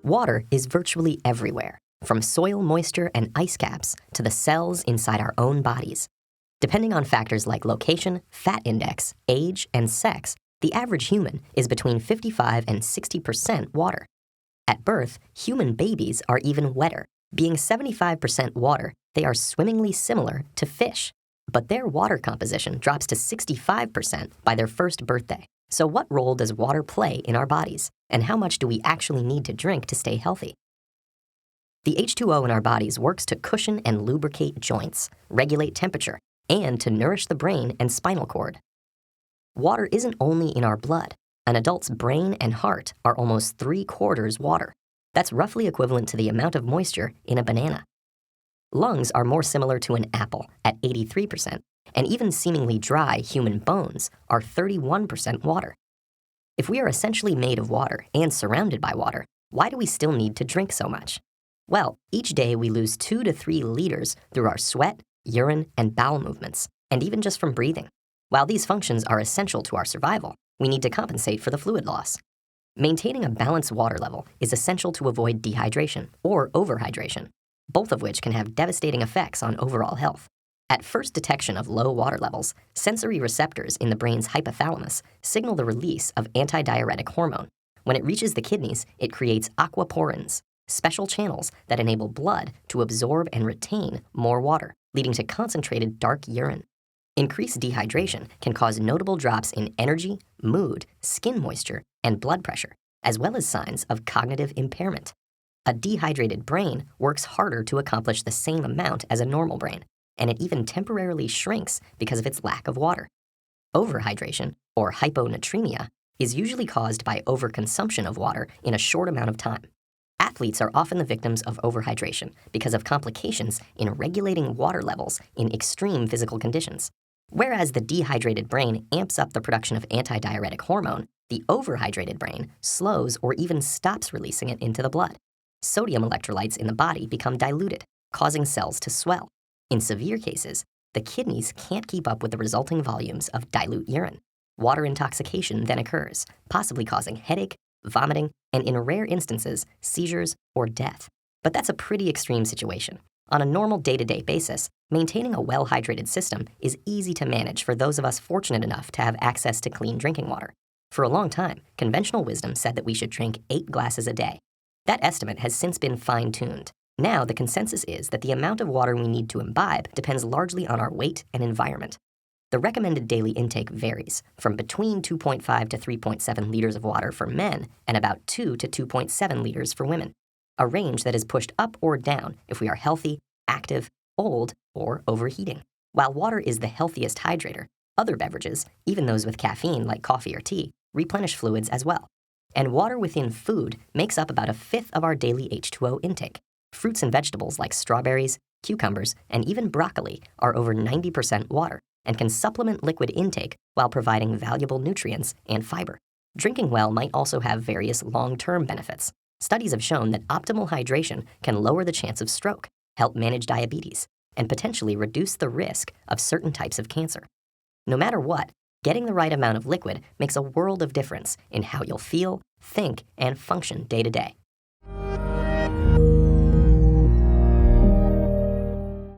Water is virtually everywhere, from soil moisture and ice caps to the cells inside our own bodies. Depending on factors like location, fat index, age, and sex, the average human is between 55 and 60% water. At birth, human babies are even wetter. Being 75% water, they are swimmingly similar to fish. But their water composition drops to 65% by their first birthday. So what role does water play in our bodies? And how much do we actually need to drink to stay healthy? The H2O in our bodies works to cushion and lubricate joints, regulate temperature, and to nourish the brain and spinal cord. Water isn't only in our blood. An adult's brain and heart are almost 3/4 water. That's roughly equivalent to the amount of moisture in a banana. Lungs are more similar to an apple at 83%, and even seemingly dry human bones are 31% water. If we are essentially made of water and surrounded by water, why do we still need to drink so much? Well, each day we lose 2 to 3 liters through our sweat, urine, and bowel movements, and even just from breathing. While these functions are essential to our survival, we need to compensate for the fluid loss. Maintaining a balanced water level is essential to avoid dehydration or overhydration, both of which can have devastating effects on overall health. At first detection of low water levels, sensory receptors in the brain's hypothalamus signal the release of antidiuretic hormone. When it reaches the kidneys, it creates aquaporins, special channels that enable blood to absorb and retain more water, leading to concentrated dark urine. Increased dehydration can cause notable drops in energy, mood, skin moisture, and blood pressure, as well as signs of cognitive impairment. A dehydrated brain works harder to accomplish the same amount as a normal brain, and it even temporarily shrinks because of its lack of water. Overhydration, or hyponatremia, is usually caused by overconsumption of water in a short amount of time. Athletes are often the victims of overhydration because of complications in regulating water levels in extreme physical conditions. Whereas the dehydrated brain amps up the production of antidiuretic hormone, the overhydrated brain slows or even stops releasing it into the blood. Sodium electrolytes in the body become diluted, causing cells to swell. In severe cases, the kidneys can't keep up with the resulting volumes of dilute urine. Water intoxication then occurs, possibly causing headache, vomiting, and in rare instances, seizures or death. But that's a pretty extreme situation. On a normal day-to-day basis, maintaining a well-hydrated system is easy to manage for those of us fortunate enough to have access to clean drinking water. For a long time, conventional wisdom said that we should drink 8 glasses a day. That estimate has since been fine-tuned. Now, the consensus is that the amount of water we need to imbibe depends largely on our weight and environment. The recommended daily intake varies from between 2.5 to 3.7 liters of water for men and about 2 to 2.7 liters for women, a range that is pushed up or down if we are healthy, active, old, or overheating. While water is the healthiest hydrator, other beverages, even those with caffeine like coffee or tea, replenish fluids as well. And water within food makes up about 1/5 of our daily H2O intake. Fruits and vegetables like strawberries, cucumbers, and even broccoli are over 90% water and can supplement liquid intake while providing valuable nutrients and fiber. Drinking well might also have various long-term benefits. Studies have shown that optimal hydration can lower the chance of stroke, help manage diabetes, and potentially reduce the risk of certain types of cancer. No matter what, getting the right amount of liquid makes a world of difference in how you'll feel, think, and function day to day.